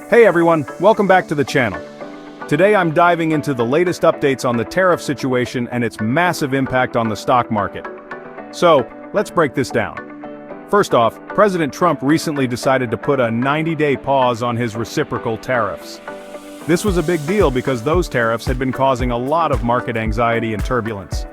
Hey everyone, welcome back to the channel. Today I'm diving into the latest updates on the tariff situation and its massive impact on the stock market. So, let's break this down. First off, President Trump recently decided to put a 90-day pause on his reciprocal tariffs. This was a big deal because those tariffs had been causing a lot of market anxiety and turbulence.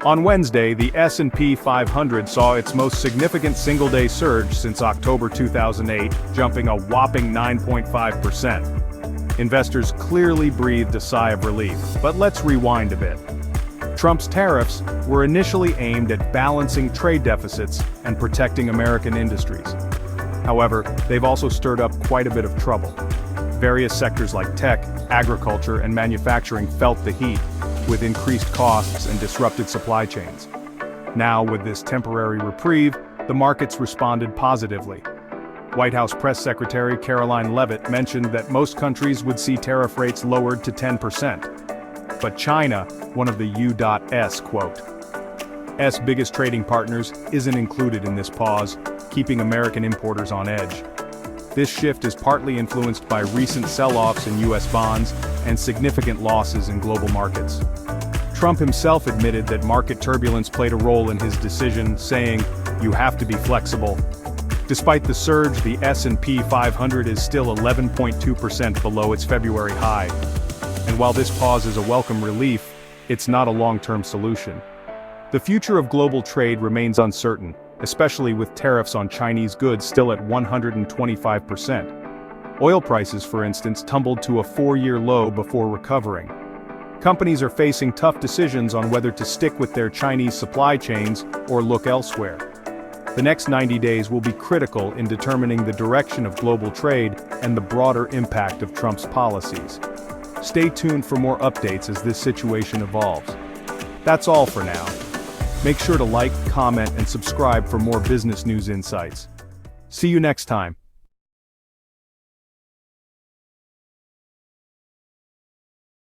On Wednesday, the S&P 500 saw its most significant single-day surge since October 2008, jumping a whopping 9.5%. Investors clearly breathed a sigh of relief, but let's rewind a bit. Trump's tariffs were initially aimed at balancing trade deficits and protecting American industries. However, they've also stirred up quite a bit of trouble. Various sectors like tech, agriculture, and manufacturing felt the heat, with increased costs and disrupted supply chains. Now, with this temporary reprieve, the markets responded positively. White House Press Secretary Caroline Leavitt mentioned that most countries would see tariff rates lowered to 10%. But China, one of the U.S. biggest trading partners, isn't included in this pause, keeping American importers on edge. This shift is partly influenced by recent sell-offs in U.S. bonds and significant losses in global markets. Trump himself admitted that market turbulence played a role in his decision, saying, "You have to be flexible." Despite the surge, the S&P 500 is still 11.2% below its February high. And while this pause is a welcome relief, it's not a long-term solution. The future of global trade remains uncertain, especially with tariffs on Chinese goods still at 125%. Oil prices, for instance, tumbled to a 4-year low before recovering. Companies are facing tough decisions on whether to stick with their Chinese supply chains or look elsewhere. The next 90 days will be critical in determining the direction of global trade and the broader impact of Trump's policies. Stay tuned for more updates as this situation evolves. That's all for now. Make sure to like, comment, and subscribe for more business news insights. See you next time.